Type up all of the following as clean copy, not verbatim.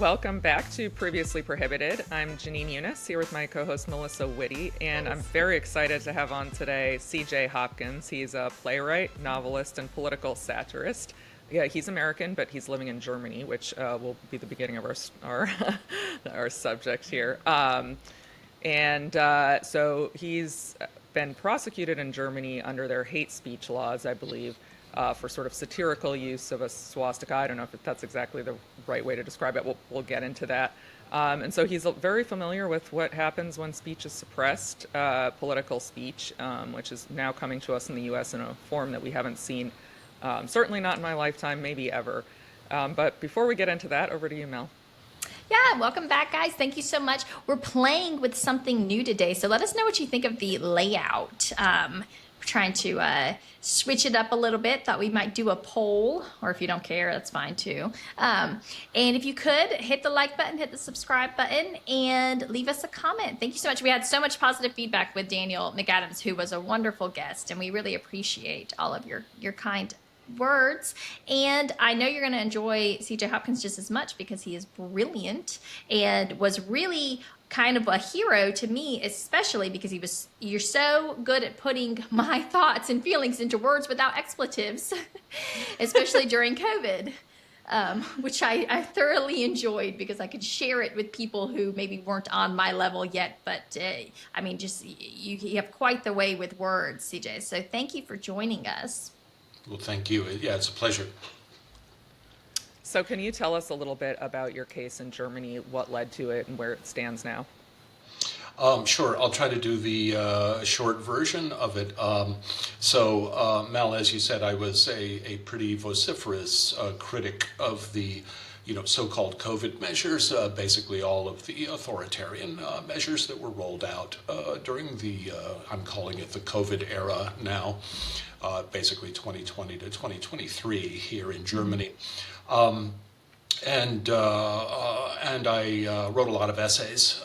Welcome back to Previously Prohibited. I'm Jenin Eunice here with my co-host Melissa Whitty, and I'm very excited to have on today CJ Hopkins. He's a playwright, novelist, and political satirist. Yeah, he's American, but he's living in Germany, which will be the beginning of our subject here. So he's been prosecuted in Germany under their hate speech laws, I believe, for sort of satirical use of a swastika. I don't know if that's exactly the right way to describe it. We'll get into that. And so he's very familiar with what happens when speech is suppressed, political speech, which is now coming to us in the U.S. in a form that we haven't seen, certainly not in my lifetime, maybe ever. But before we get into that, over to you, Mel. Yeah, welcome back, guys. Thank you so much. We're playing with something new today, so let us know what you think of the layout. We're trying to switch it up a little bit. Thought we might do a poll, or if you don't care, that's fine too. And if you could, hit the like button, hit the subscribe button, and leave us a comment. Thank you so much. We had so much positive feedback with Daniel McAdams, who was a wonderful guest, and we really appreciate all of your kind words. And I know you're going to enjoy CJ Hopkins just as much because he is brilliant and was really kind of a hero to me, especially because you're so good at putting my thoughts and feelings into words without expletives, especially during COVID, which I thoroughly enjoyed because I could share it with people who maybe weren't on my level yet. But I mean, just you have quite the way with words, CJ. So thank you for joining us. Well, thank you. Yeah, it's a pleasure. So can you tell us a little bit about your case in Germany, what led to it, and where it stands now? Sure. I'll try to do the short version of it. Mel, as you said, I was a pretty vociferous critic of the so-called COVID measures, basically all of the authoritarian measures that were rolled out during the, I'm calling it the COVID era now, basically 2020 to 2023 here in Germany. And I wrote a lot of essays,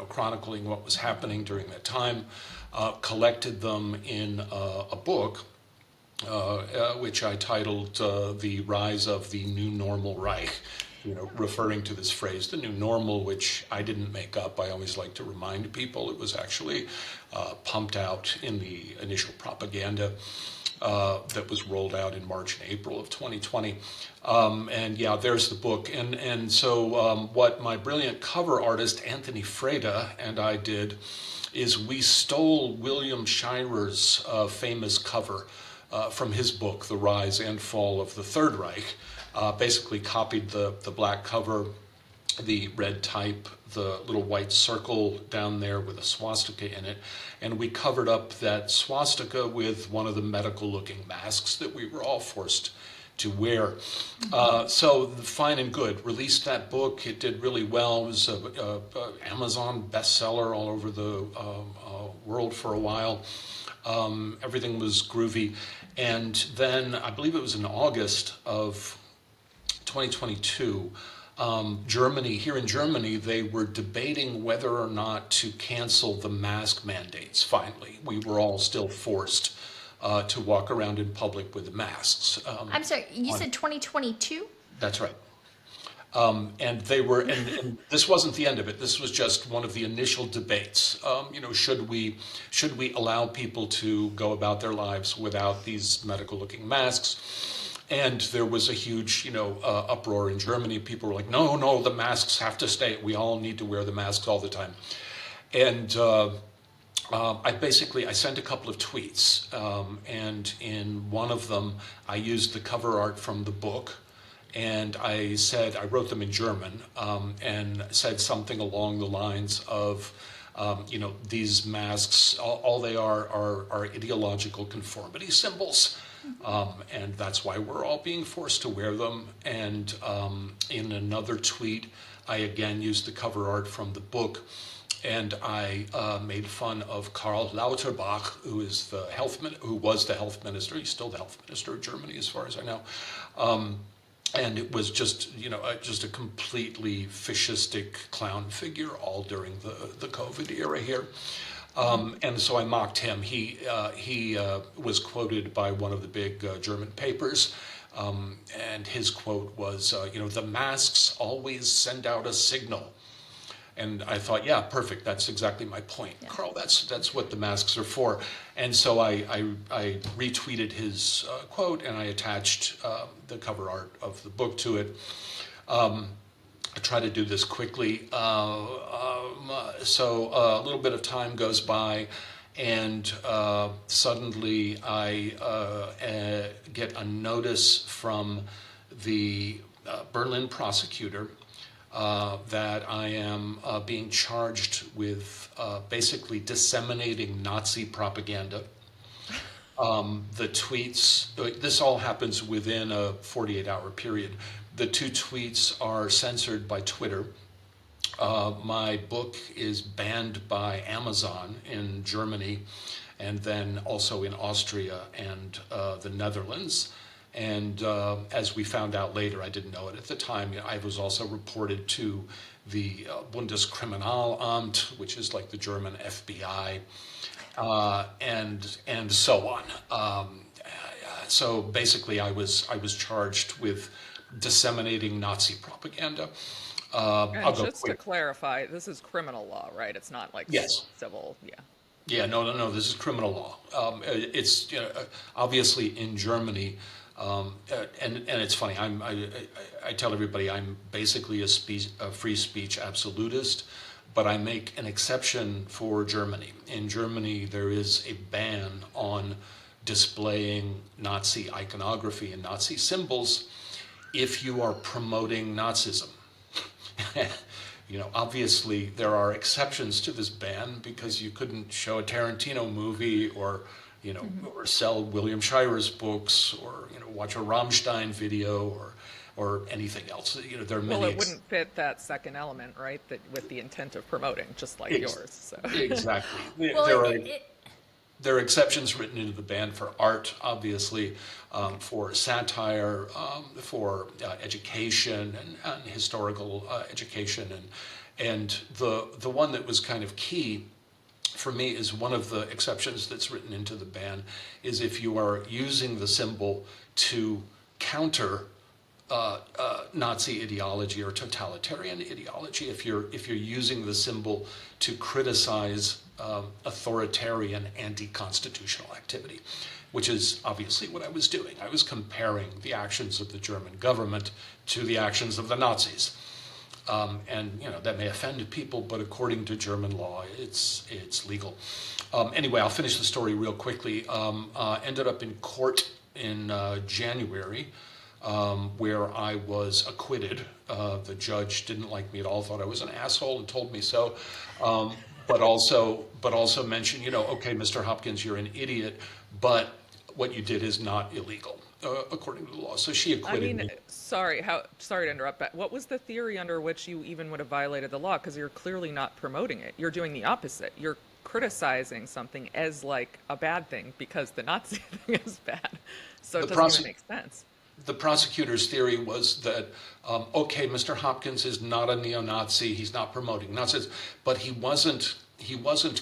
chronicling what was happening during that time, collected them in a book, which I titled The Rise of the New Normal Reich, referring to this phrase, the new normal, which I didn't make up. I always like to remind people it was actually pumped out in the initial propaganda that was rolled out in March and April of 2020. And yeah, there's the book. And so what my brilliant cover artist, Anthony Freda, and I did is we stole William Shirer's famous cover from his book, The Rise and Fall of the Third Reich. Basically copied the black cover, the red type, the little white circle down there with a swastika in it, and we covered up that swastika with one of the medical-looking masks that we were all forced to wear. So fine and good. Released that book. It did really well. It was an Amazon bestseller all over the world for a while. Everything was groovy. And then I believe it was in August of 2022, here in Germany, they were debating whether or not to cancel the mask mandates. Finally, we were all still forced to walk around in public with masks. I'm sorry, you said 2022? That's right. And they were, and this wasn't the end of it. This was just one of the initial debates. Should we allow people to go about their lives without these medical-looking masks? And there was a huge, uproar in Germany. People were like, no, the masks have to stay. We all need to wear the masks all the time. And I sent a couple of tweets. And in one of them, I used the cover art from the book. And I wrote them in German, and said something along the lines of, these masks, all they are ideological conformity symbols. And that's why we're all being forced to wear them. And in another tweet, I again used the cover art from the book, and I made fun of Karl Lauterbach, who was the health minister. He's still the health minister of Germany, as far as I know. And it was just a completely fascistic clown figure all during the COVID era here. And so I mocked him. He was quoted by one of the big German papers, and his quote was, the masks always send out a signal. And I thought, yeah, perfect. That's exactly my point, Yeah. Carl. That's what the masks are for. And so I retweeted his quote, and I attached the cover art of the book to it. I try to do this quickly. So a little bit of time goes by, and suddenly I get a notice from the Berlin prosecutor that I am being charged with basically disseminating Nazi propaganda. The tweets, this all happens within a 48-hour period. The two tweets are censored by Twitter. My book is banned by Amazon in Germany, and then also in Austria and the Netherlands. And as we found out later, I didn't know it at the time, I was also reported to the Bundeskriminalamt, which is like the German FBI, and so on. So basically, I was charged with disseminating Nazi propaganda. I'll go just to quick. clarify, this is criminal law, right? It's not like Yes. civil. Yeah. Yeah, no. This is criminal law. It's obviously in Germany, and it's funny. I tell everybody I'm basically a free speech absolutist, but I make an exception for Germany. In Germany, there is a ban on displaying Nazi iconography and Nazi symbols if you are promoting Nazism. Obviously there are exceptions to this ban because you couldn't show a Tarantino movie or or sell William Shirer's books or watch a Rammstein video or anything else. There are many. Well, it wouldn't fit that second element, right? That with the intent of promoting, just like yours. So. Exactly. Well, There are exceptions written into the ban for art, obviously, for satire, for education and historical education, and the one that was kind of key for me is one of the exceptions that's written into the ban is if you are using the symbol to counter Nazi ideology or totalitarian ideology, if you're using the symbol to criticize authoritarian anti-constitutional activity, which is obviously what I was doing. I was comparing the actions of the German government to the actions of the Nazis. And that may offend people, but according to German law, it's legal. Anyway, I'll finish the story real quickly. Ended up in court in January, where I was acquitted. The judge didn't like me at all, thought I was an asshole, and told me so. But also mentioned, okay, Mr. Hopkins, you're an idiot, but what you did is not illegal, according to the law. So she acquitted me. Sorry to interrupt, but what was the theory under which you even would have violated the law? Because you're clearly not promoting it. You're doing the opposite. You're criticizing something as like a bad thing because the Nazi thing is bad. So it doesn't even make sense. The prosecutor's theory was that, okay, Mr. Hopkins is not a neo-Nazi, he's not promoting Nazis, but he wasn't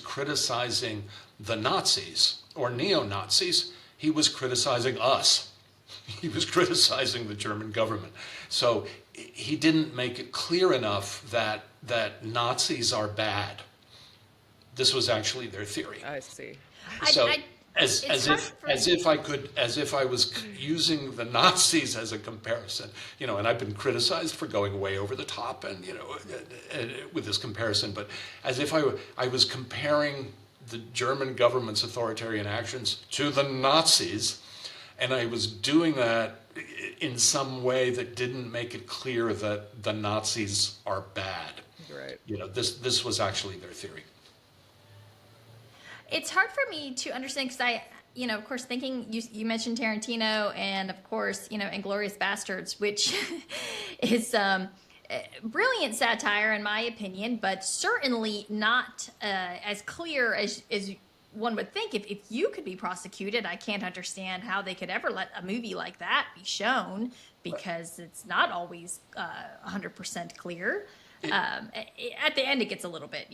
criticizing the Nazis or neo-Nazis, he was criticizing us. He was criticizing the German government. So he didn't make it clear enough that Nazis are bad. This was actually their theory. I see. So as if I was using the Nazis as a comparison, and I've been criticized for going way over the top and with this comparison, but as if I was comparing the German government's authoritarian actions to the Nazis, and I was doing that in some way that didn't make it clear that the Nazis are bad. Right. This was actually their theory. It's hard for me to understand because I, of course, thinking you mentioned Tarantino and of course, Inglourious Bastards, which is brilliant satire in my opinion, but certainly not as clear as one would think. If you could be prosecuted, I can't understand how they could ever let a movie like that be shown because it's not always 100% clear. At the end, it gets a little bit,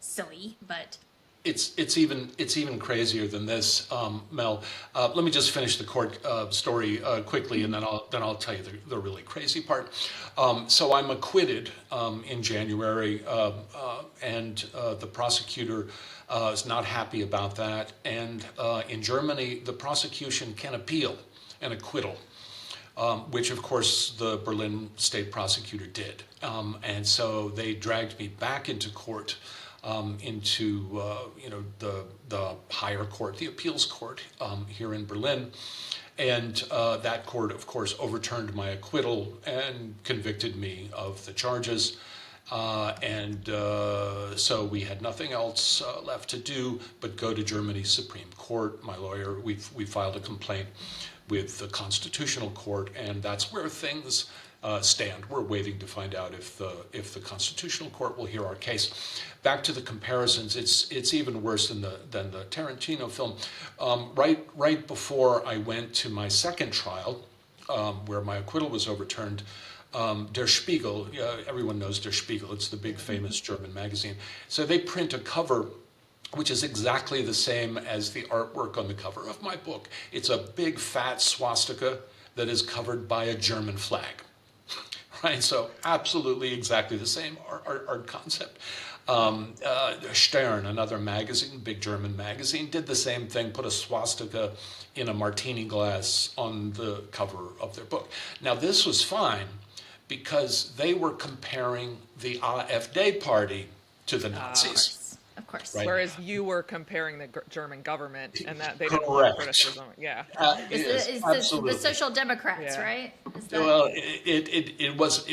silly, but. it's even crazier than this, Mel. Let me just finish the court story quickly, and then I'll tell you the really crazy part. So I'm acquitted in January, and the prosecutor is not happy about that. And in Germany, the prosecution can appeal an acquittal. Which of course the Berlin state prosecutor did. And so they dragged me back into court, into the higher court, the appeals court here in Berlin. And that court, of course, overturned my acquittal and convicted me of the charges. So we had nothing else left to do but go to Germany's Supreme Court. My lawyer, we filed a complaint with the Constitutional Court, and that's where things stand. We're waiting to find out if the Constitutional Court will hear our case. Back to the comparisons, it's even worse than the Tarantino film. Right before I went to my second trial, where my acquittal was overturned, Der Spiegel, everyone knows Der Spiegel, it's the big famous German magazine. So they print a cover which is exactly the same as the artwork on the cover of my book. It's a big fat swastika that is covered by a German flag, right? So absolutely exactly the same art concept. Stern, another magazine, big German magazine, did the same thing, put a swastika in a martini glass on the cover of their book. Now this was fine because they were comparing the AfD party to the Nazis. Of course. Right. Whereas you were comparing the German government, and that they didn't Correct. want criticism. Yeah. It's the Social Democrats, Yeah. right? Well, it was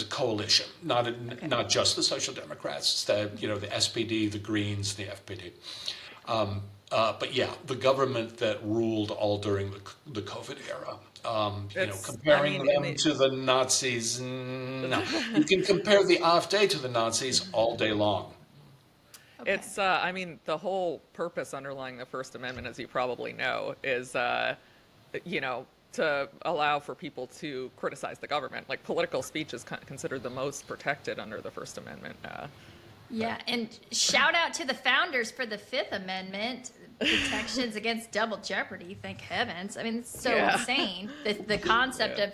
a coalition, not just the Social Democrats. It's the SPD, the Greens, the FPD. But yeah, the government that ruled all during the COVID era. Comparing them to the Nazis, no. You can compare the AfD to the Nazis all day long. Okay. It's, the whole purpose underlying the First Amendment, as you probably know, is, to allow for people to criticize the government. Like, political speech is considered the most protected under the First Amendment. Yeah, and shout out to the founders for the Fifth Amendment, protections against double jeopardy, thank heavens. I mean, it's so insane. The concept of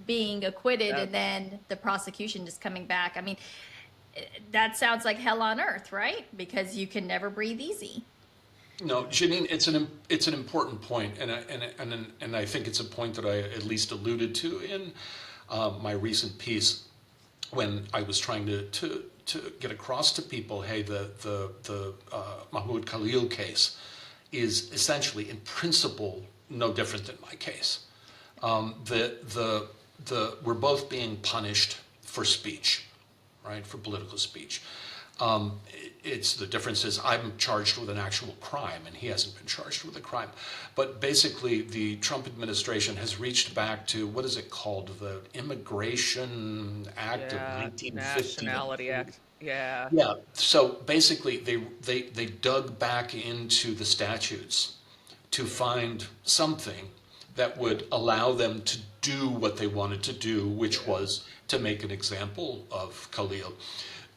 being acquitted and then the prosecution just coming back. I mean, that sounds like hell on earth, right? Because you can never breathe easy. No, Jenin, it's an important point, and I think it's a point that I at least alluded to in my recent piece when I was trying to get across to people, hey, the Mahmoud Khalil case is essentially, in principle, no different than my case. We're both being punished for speech. Right, for political speech. It's the difference is I'm charged with an actual crime and he hasn't been charged with a crime. But basically the Trump administration has reached back to, what is it called? The Immigration Act of 1950. Nationality Act. Yeah. Yeah. So basically they dug back into the statutes to find something that would allow them to do what they wanted to do, which was to make an example of Khalil.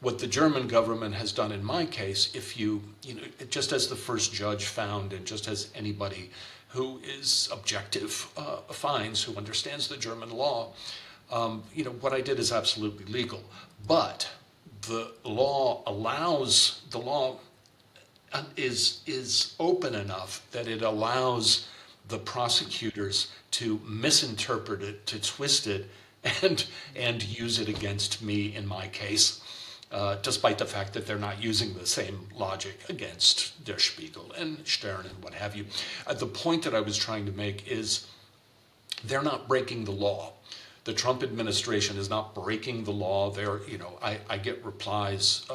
What the German government has done in my case, just as the first judge found, and just as anybody who is objective finds, who understands the German law, what I did is absolutely legal. But the law is open enough that it allows the prosecutors to misinterpret it, to twist it, and use it against me in my case, despite the fact that they're not using the same logic against Der Spiegel and Stern and what have you. The point that I was trying to make is they're not breaking the law. The Trump administration is not breaking the law. I get replies,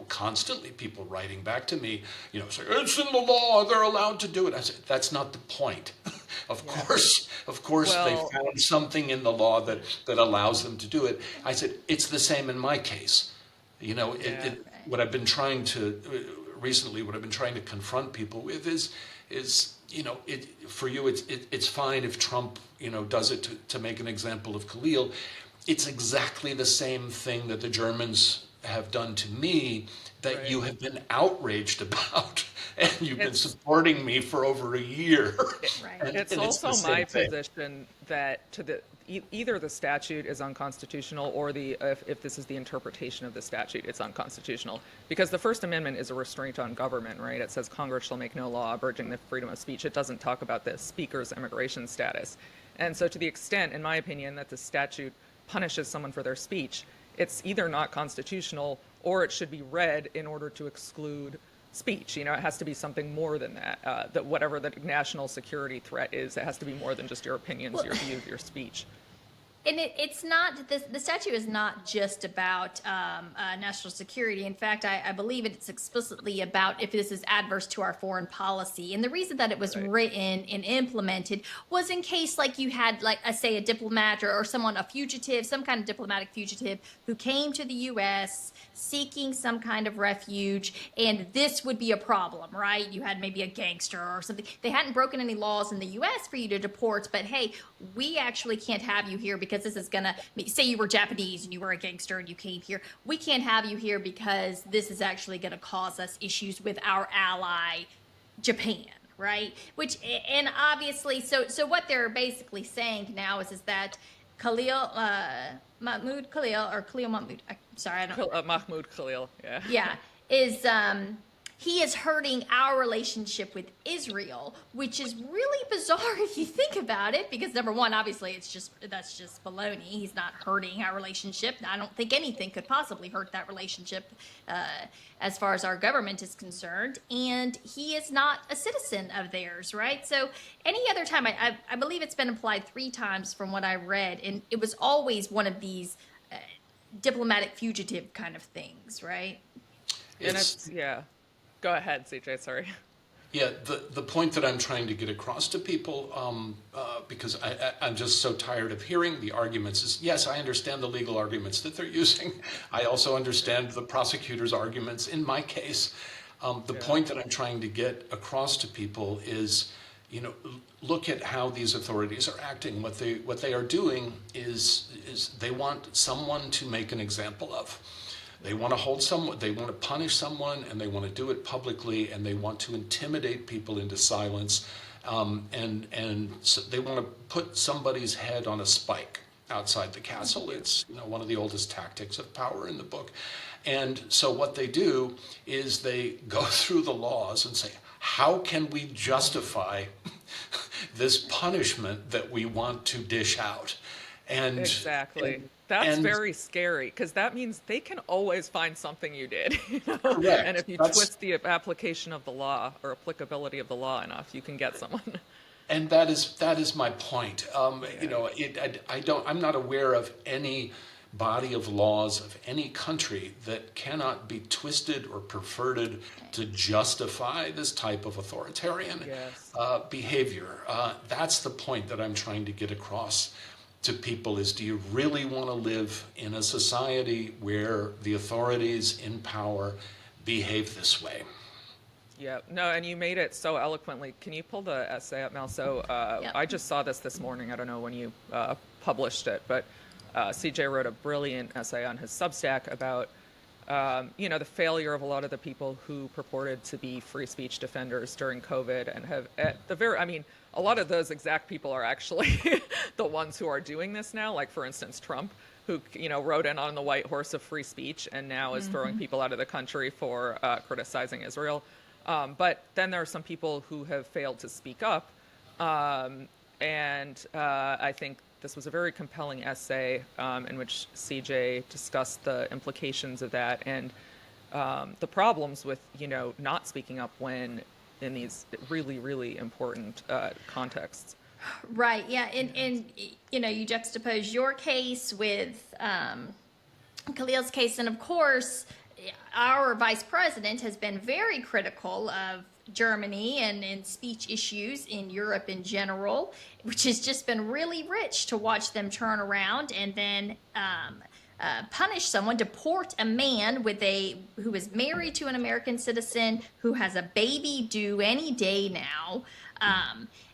constantly, people writing back to me, saying, it's in the law, they're allowed to do it. I said, that's not the point. Of course, they found something in the law that allows them to do it. I said, it's the same in my case. What I've been trying to, recently, what I've been trying to confront people with is for you, it's fine if Trump, does it to make an example of Khalil. It's exactly the same thing that the Germans have done to me that Right. you have been outraged about, and you've been It's supporting me for over a year. Right. It's And it's the also my same thing. position that either the statute is unconstitutional or if this is the interpretation of the statute, it's unconstitutional. Because the First Amendment is a restraint on government, right? It says Congress shall make no law abridging the freedom of speech. It doesn't talk about the speaker's immigration status. And so to the extent, in my opinion, that the statute punishes someone for their speech, it's either not constitutional or it should be read in order to exclude speech. It has to be something more than that. That whatever the national security threat is, it has to be more than just your opinions, your views, your speech. And it's not, the statute is not just about national security. In fact, I believe it's explicitly about if this is adverse to our foreign policy. And the reason that it was written and implemented was in case, like, you had, like, say, a diplomat or someone, a fugitive, some kind of diplomatic fugitive who came to the U.S. seeking some kind of refuge, and this would be a problem, right? You had maybe a gangster or something. They hadn't broken any laws in the U.S. for you to deport, but hey, we actually can't have you here because this is gonna, say you were Japanese and you were a gangster and you came here. We can't have you here because this is actually gonna cause us issues with our ally, Japan, right? Which, and obviously, so what they're basically saying now is that Mahmoud Khalil, or Khalil Mahmoud, sorry, I don't. Mahmoud Khalil, yeah. Yeah, is he is hurting our relationship with Israel, which is really bizarre if you think about it, because number one, obviously that's just baloney. He's not hurting our relationship. I don't think anything could possibly hurt that relationship as far as our government is concerned, and he is not a citizen of theirs, right? So any other time, I believe it's been applied 3 times from what I read, and it was always one of these diplomatic fugitive kind of things, right? And it's, yeah. Go ahead, CJ, sorry. Yeah, the point that I'm trying to get across to people, because I'm just so tired of hearing the arguments, is yes, I understand the legal arguments that they're using. I also understand the prosecutor's arguments in my case. The point that I'm trying to get across to people is, look at how these authorities are acting. What they are doing is they want someone to make an example of. They want to hold someone, they want to punish someone, and they want to do it publicly, and they want to intimidate people into silence, and so they want to put somebody's head on a spike outside the castle. It's one of the oldest tactics of power in the book. And so what they do is they go through the laws and say, how can we justify this punishment that we want to dish out? And Exactly. That's very scary, because that means they can always find something you did. Correct. And if you twist the application of the law or applicability of the law enough, you can get someone. And that is my point. I'm not aware of any body of laws of any country that cannot be twisted or perverted to justify this type of authoritarian behavior. That's the point that I'm trying to get across to people is, do you really want to live in a society where the authorities in power behave this way? Yeah, no, and you made it so eloquently. Can you pull the essay up, Mel? So I just saw this morning. I don't know when you published it, but CJ wrote a brilliant essay on his Substack about the failure of a lot of the people who purported to be free speech defenders during COVID and have a lot of those exact people are actually the ones who are doing this now. Like, for instance, Trump, who, rode in on the white horse of free speech and now is throwing people out of the country for criticizing Israel. But then there are some people who have failed to speak up. And I think this was a very compelling essay in which CJ discussed the implications of that and the problems with, not speaking up when in these really, really important contexts. Right. Yeah. And you juxtapose your case with Khalil's case. And of course, our vice president has been very critical of Germany and speech issues in Europe in general, which has just been really rich to watch them turn around and then punish someone, deport a man who is married to an American citizen who has a baby due any day now,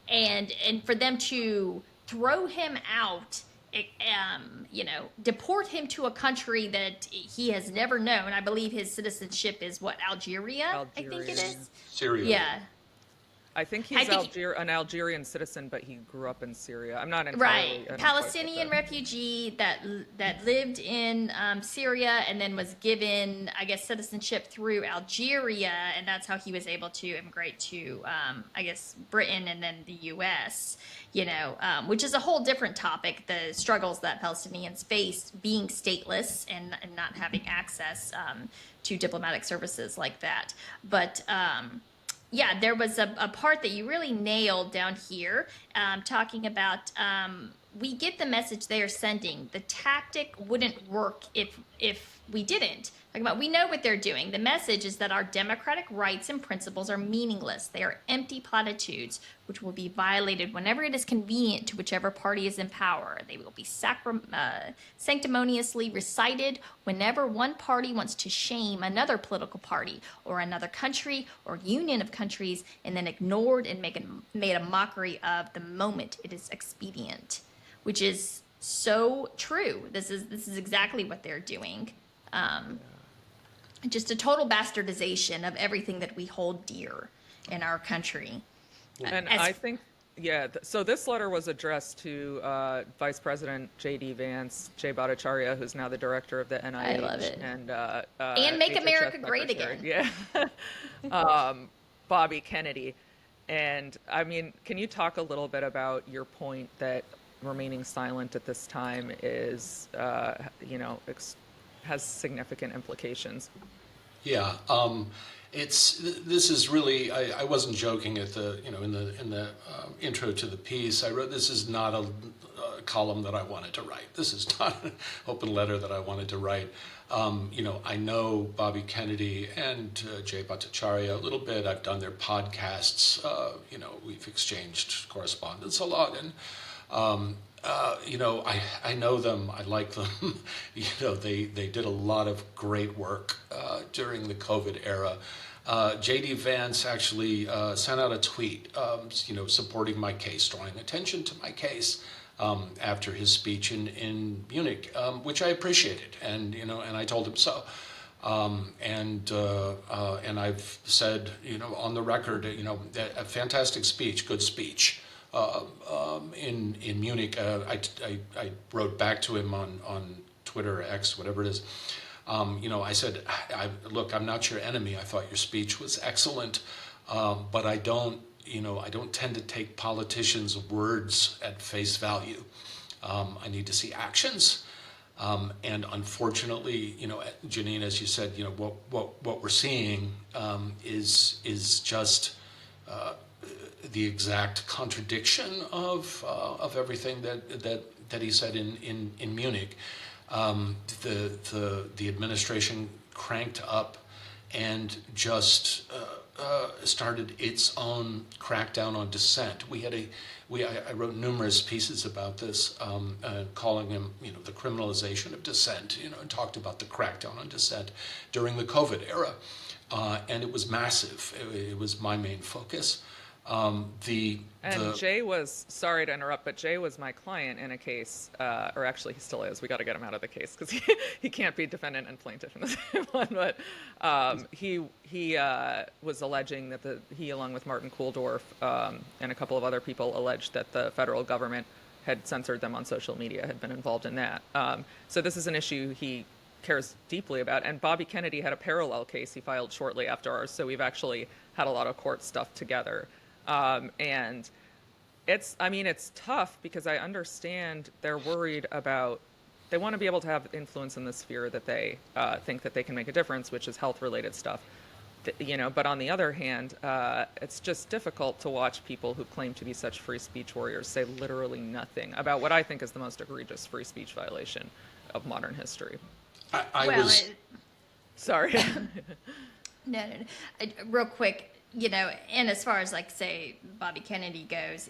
and for them to throw him out deport him to a country that he has never known. I believe his citizenship is what, Algeria? I think it is. Syria. Yeah. I think he's an Algerian citizen, but he grew up in Syria. I'm not entirely... Right. Palestinian refugee that lived in Syria and then was given, I guess, citizenship through Algeria, and that's how he was able to immigrate to, I guess, Britain and then the U.S., which is a whole different topic, the struggles that Palestinians face being stateless and not having access to diplomatic services like that. But... yeah, there was a part that you really nailed down here, talking about we get the message they are sending. The tactic wouldn't work if we didn't. Talking about we know what they're doing. The message is that our democratic rights and principles are meaningless. They are empty platitudes, which will be violated whenever it is convenient to whichever party is in power. They will be sanctimoniously recited whenever one party wants to shame another political party or another country or union of countries, and then ignored and made a mockery of the moment it is expedient, which is so true. This is exactly what they're doing. Just a total bastardization of everything that we hold dear in our country. And I think, so this letter was addressed to Vice President J.D. Vance, Jay Bhattacharya, who's now the director of the NIH. I love it. And Make HHS America Great Secretary. Again. Yeah. Bobby Kennedy. And, I mean, can you talk a little bit about your point that remaining silent at this time is, has significant implications? Yeah, this is really. I wasn't joking at the in the intro to the piece. I wrote, this is not a column that I wanted to write. This is not an open letter that I wanted to write. I know Bobby Kennedy and Jay Bhattacharya a little bit. I've done their podcasts. We've exchanged correspondence a lot, and I know them. I like them. They did a lot of great work during the COVID era. J.D. Vance actually sent out a tweet, supporting my case, drawing attention to my case after his speech in Munich, which I appreciated, and I told him so. And I've said, on the record, a fantastic speech, good speech. In Munich, I wrote back to him on Twitter, X, whatever it is. I said, look, I'm not your enemy. I thought your speech was excellent, but I don't tend to take politicians' words at face value. I need to see actions. And unfortunately, Jenin, as you said, what we're seeing is just the exact contradiction of everything that he said in Munich. The administration cranked up and just started its own crackdown on dissent. I wrote numerous pieces about this, calling him, the criminalization of dissent, and talked about the crackdown on dissent during the COVID era. And it was massive. It was my main focus. Jay was, sorry to interrupt, but Jay was my client in a case, or actually he still is. We got to get him out of the case because he can't be defendant and plaintiff in the same one. But he was alleging that he, along with Martin Kulldorff and a couple of other people, alleged that the federal government had censored them on social media, had been involved in that. So this is an issue he cares deeply about. And Bobby Kennedy had a parallel case he filed shortly after ours. So we've actually had a lot of court stuff together. And it's tough because I understand they're worried about, they want to be able to have influence in the sphere that they think that they can make a difference, which is health-related stuff. But on the other hand, it's just difficult to watch people who claim to be such free speech warriors say literally nothing about what I think is the most egregious free speech violation of modern history. Sorry. No. Real quick, you know, and as far as like say Bobby Kennedy goes,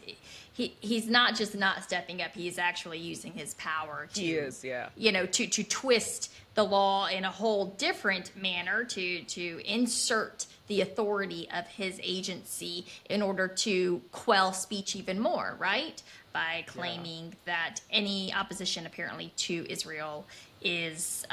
he's not just not stepping up; he's actually using his power to, He is, yeah. you know, to twist the law in a whole different manner to insert the authority of his agency in order to quell speech even more, right? By claiming that any opposition apparently to Israel is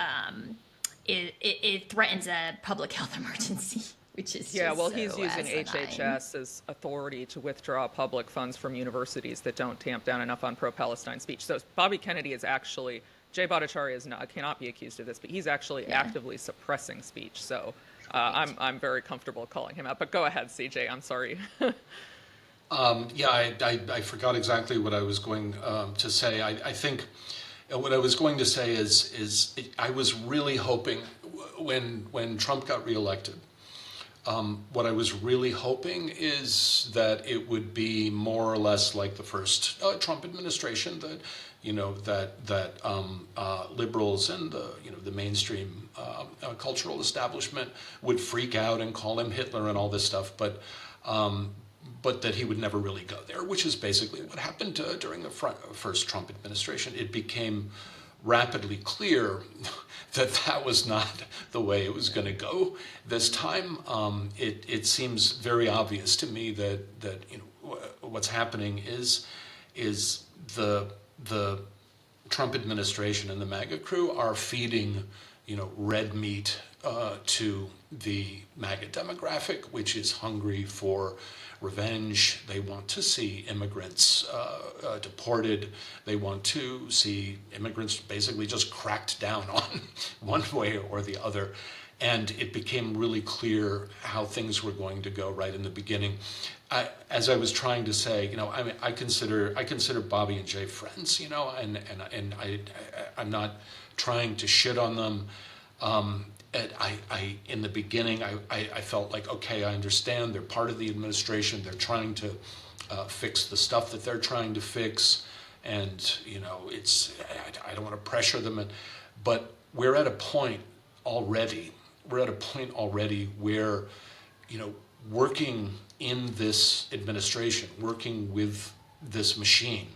it threatens a public health emergency. Which is Yeah, just well, so he's using asinine. HHS's authority to withdraw public funds from universities that don't tamp down enough on pro-Palestine speech. So Bobby Kennedy is actually, Jay Bhattacharya cannot be accused of this, but he's actually actively suppressing speech. So I'm very comfortable calling him out. But go ahead, CJ. I'm sorry. I forgot exactly what I was going to say. I think what I was going to say is I was really hoping when Trump got reelected. What I was really hoping is that it would be more or less like the first Trump administration, that liberals and the mainstream cultural establishment would freak out and call him Hitler and all this stuff, but that he would never really go there, which is basically what happened during the first Trump administration. It became rapidly clear that was not the way it was going to go this time. It seems very obvious to me that what's happening is the Trump administration and the MAGA crew are feeding red meat to the MAGA demographic, which is hungry for revenge. They want to see immigrants deported. They want to see immigrants basically just cracked down on one way or the other. And it became really clear how things were going to go right in the beginning. As I was trying to say, I consider Bobby and Jay friends, and I'm not trying to shit on them. In the beginning, I felt like, okay, I understand. They're part of the administration. They're trying to fix the stuff that they're trying to fix, and I don't want to pressure them. But we're at a point already. Where, working in this administration, working with this machine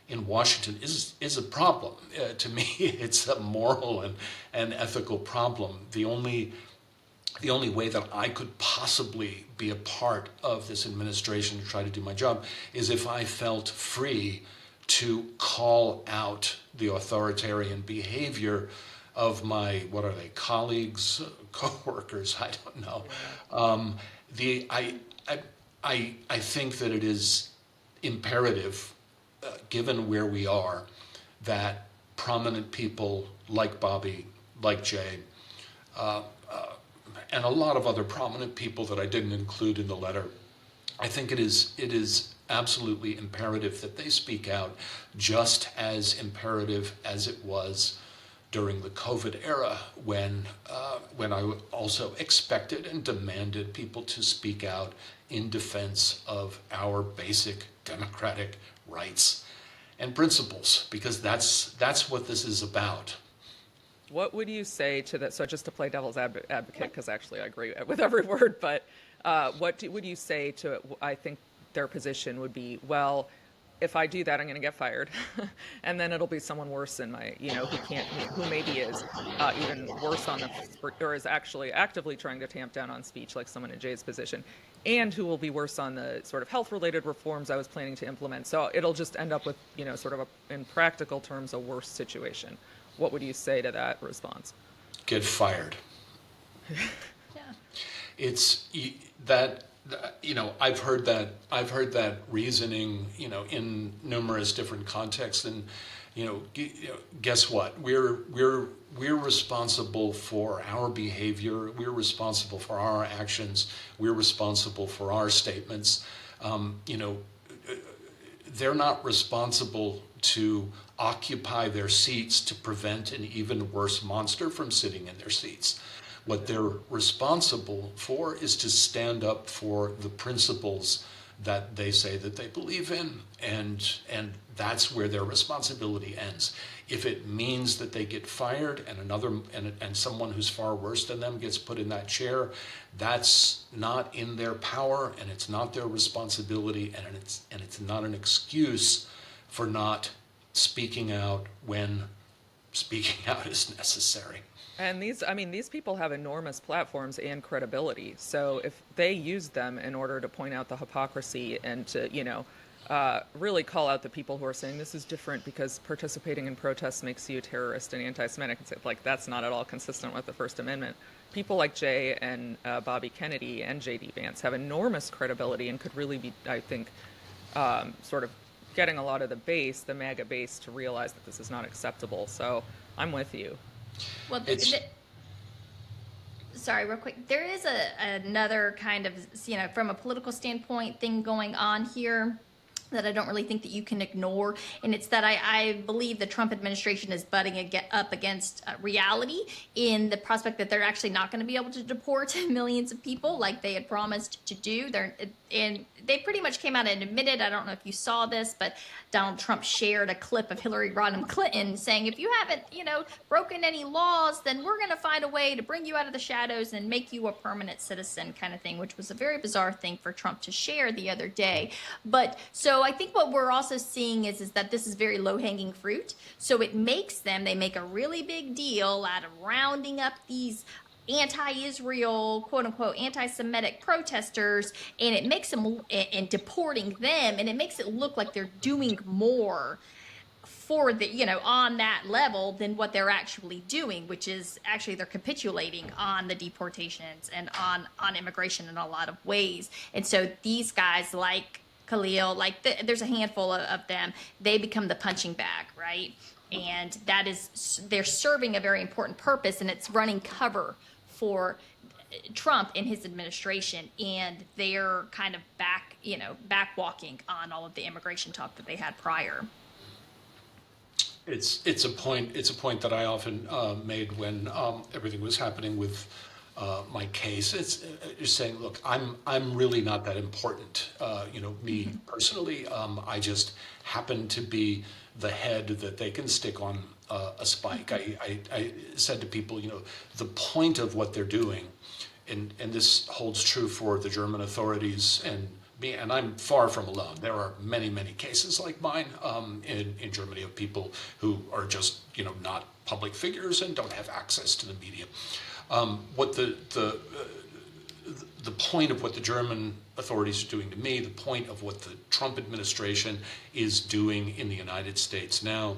in Washington is a problem. To me, it's a moral and ethical problem. The only way that I could possibly be a part of this administration to try to do my job is if I felt free to call out the authoritarian behavior of my, what are they, colleagues, co-workers, I don't know. I think that it is imperative, given where we are, that prominent people like Bobby, like Jay, and a lot of other prominent people that I didn't include in the letter, I think it is absolutely imperative that they speak out, just as imperative as it was during the COVID era, when I also expected and demanded people to speak out in defense of our basic democratic rights and principles, because that's what this is about. What would you say to that? So just to play devil's advocate, because actually I agree with every word, but would you say to, I think their position would be, well, if I do that, I'm going to get fired, and then it'll be someone worse than my, who maybe is even worse or is actually actively trying to tamp down on speech, like someone in Jay's position, and who will be worse on the sort of health-related reforms I was planning to implement. So it'll just end up with, sort of in practical terms, a worse situation. What would you say to that response? Get fired. Yeah. It's that. I've heard that reasoning, in numerous different contexts, and guess what? We're responsible for our behavior. We're responsible for our actions. We're responsible for our statements. They're not responsible to occupy their seats to prevent an even worse monster from sitting in their seats. What they're responsible for is to stand up for the principles that they say that they believe in, and that's where their responsibility ends. If it means that they get fired and someone who's far worse than them gets put in that chair, that's not in their power, and it's not their responsibility, and it's not an excuse for not speaking out when speaking out is necessary. And these people have enormous platforms and credibility. So if they use them in order to point out the hypocrisy and to, really call out the people who are saying this is different because participating in protests makes you a terrorist and anti-Semitic, it's like that's not at all consistent with the First Amendment. People like Jay and Bobby Kennedy and J.D. Vance have enormous credibility and could really be, I think, sort of getting a lot of the MAGA base, to realize that this is not acceptable. So I'm with you. Well, sorry, real quick. There is another kind of, from a political standpoint, thing going on here that I don't really think that you can ignore, and it's that I believe the Trump administration is butting up against reality in the prospect that they're actually not going to be able to deport millions of people like they had promised to do. And they pretty much came out and admitted, I don't know if you saw this, but Donald Trump shared a clip of Hillary Rodham Clinton saying, if you haven't, broken any laws, then we're going to find a way to bring you out of the shadows and make you a permanent citizen, kind of thing, which was a very bizarre thing for Trump to share the other day. But so I think what we're also seeing is that this is very low-hanging fruit. So they make a really big deal out of rounding up these anti-Israel, quote-unquote, anti-Semitic protesters, and it makes them, and deporting them, and it makes it look like they're doing more for the, on that level than what they're actually doing, which is actually they're capitulating on the deportations and on immigration in a lot of ways. And so these guys like Khalil, there's a handful of them, they become the punching bag, right? And they're serving a very important purpose, and it's running cover for Trump and his administration, and they're kind of backwalking on all of the immigration talk that they had prior. It's a point that I often made when everything was happening with my case. It's just saying, look, I'm really not that important. Me personally, I just happen to be the head that they can stick on a spike. I said to people, the point of what they're doing, and this holds true for the German authorities and me, and I'm far from alone. There are many, many cases like mine in Germany of people who are just, not public figures and don't have access to the media. What the point of what the German authorities are doing to me, the point of what the Trump administration is doing in the United States now,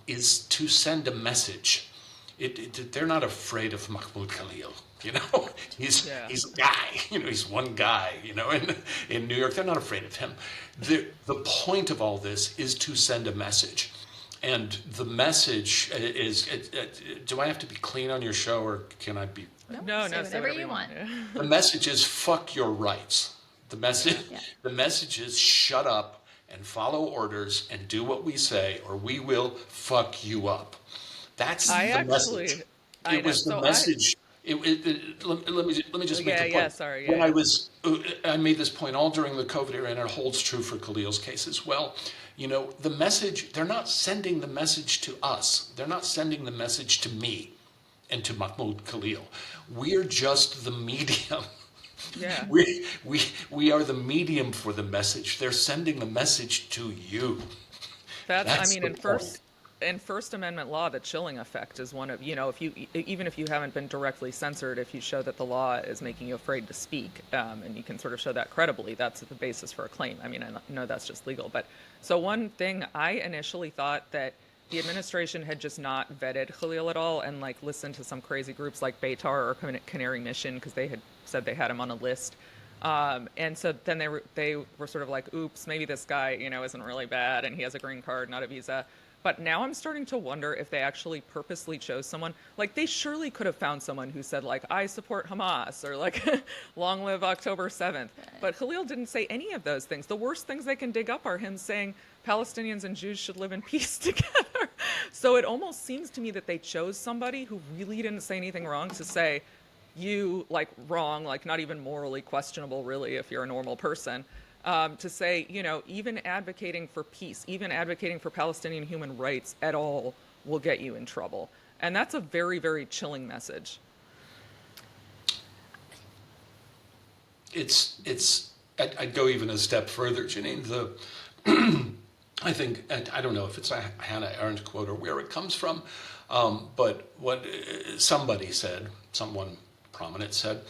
is to send a message. They're not afraid of Mahmoud Khalil. He's a guy. He's one guy. In New York, they're not afraid of him. The point of all this is to send a message. And the message is, do I have to be clean on your show, or can I be? No, say whatever you want. The message is fuck your rights. The message is shut up and follow orders and do what we say, or we will fuck you up. That's the message. It was the message. Let me just make the point. When I made this point all during the COVID era, and it holds true for Khalil's case as well. The message, they're not sending the message to us. They're not sending the message to me and to Mahmoud Khalil. We're just the medium. Yeah. We are the medium for the message. They're sending the message to you. In First Amendment law, the chilling effect is one of, even if you haven't been directly censored, if you show that the law is making you afraid to speak, and you can sort of show that credibly, that's the basis for a claim. I know that's just legal. But so one thing, I initially thought that the administration had just not vetted Khalil at all and listened to some crazy groups like Beitar or Canary Mission, because they had said they had him on a list. And so then they were sort of like, oops, maybe this guy, isn't really bad and he has a green card, not a visa. But now I'm starting to wonder if they actually purposely chose someone. They surely could have found someone who said, I support Hamas, or long live October 7th. But Khalil didn't say any of those things. The worst things they can dig up are him saying Palestinians and Jews should live in peace together. So it almost seems to me that they chose somebody who really didn't say anything wrong to say, you, wrong, not even morally questionable, really, if you're a normal person. to say, even advocating for peace, even advocating for Palestinian human rights at all will get you in trouble. And that's a very, very chilling message. I'd go even a step further, Jenin. I think, I don't know if it's a Hannah Arendt quote or where it comes from, but what somebody said, someone prominent said,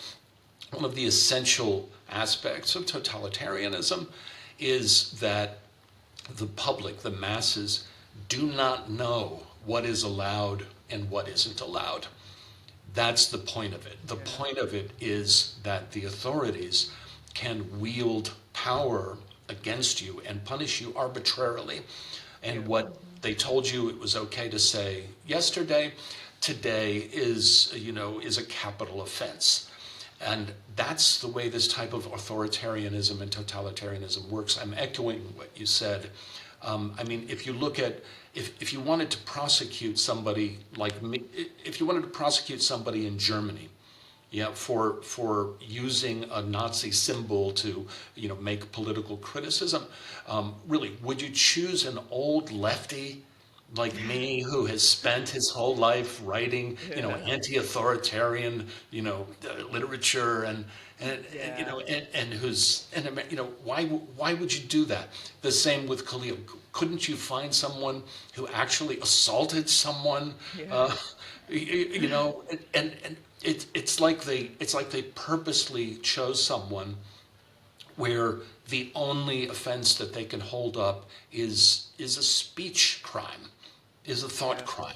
one of the essential aspects of totalitarianism is that the public, the masses, do not know what is allowed and what isn't allowed. That's the point of it. The point of it is that the authorities can wield power against you and punish you arbitrarily. And what they told you it was okay to say yesterday, today is a capital offense. And that's the way this type of authoritarianism and totalitarianism works. I'm echoing what you said. If you look at, if you wanted to prosecute somebody like me, if you wanted to prosecute somebody in Germany, for using a Nazi symbol to, make political criticism, really, would you choose an old lefty like me who has spent his whole life writing, anti-authoritarian, literature and why would you do that? The same with Khalil. Couldn't you find someone who actually assaulted someone? It's like they purposely chose someone where the only offense that they can hold up is a speech crime, is a thought crime.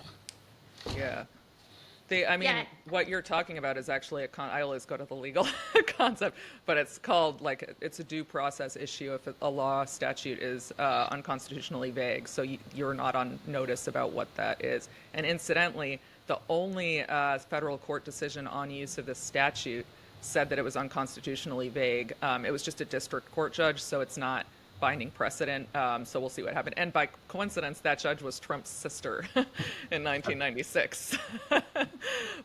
Yeah. What you're talking about is actually I always go to the legal concept, but it's called, it's a due process issue if a law statute is unconstitutionally vague. So you're not on notice about what that is. And incidentally, the only federal court decision on use of this statute said that it was unconstitutionally vague. It was just a district court judge, so it's not binding precedent. So we'll see what happened. And by coincidence, that judge was Trump's sister in 1996.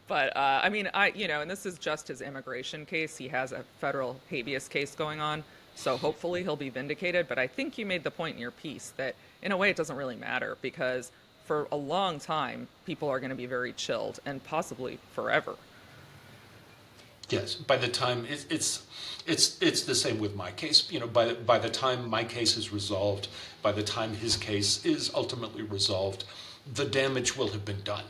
But and this is just his immigration case. He has a federal habeas case going on. So hopefully he'll be vindicated. But I think you made the point in your piece that in a way it doesn't really matter, because for a long time, people are going to be very chilled, and possibly forever. Yes, by the time it's the same with my case. By the time my case is resolved, by the time his case is ultimately resolved, the damage will have been done.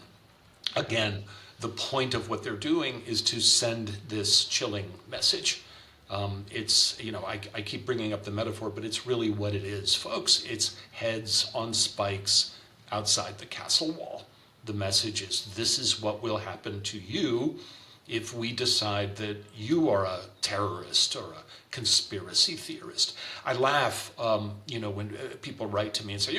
Again, the point of what they're doing is to send this chilling message. I keep bringing up the metaphor, but it's really what it is, folks. It's heads on spikes outside the castle wall. The message is, this is what will happen to you if we decide that you are a terrorist or a conspiracy theorist. I laugh, when people write to me and say,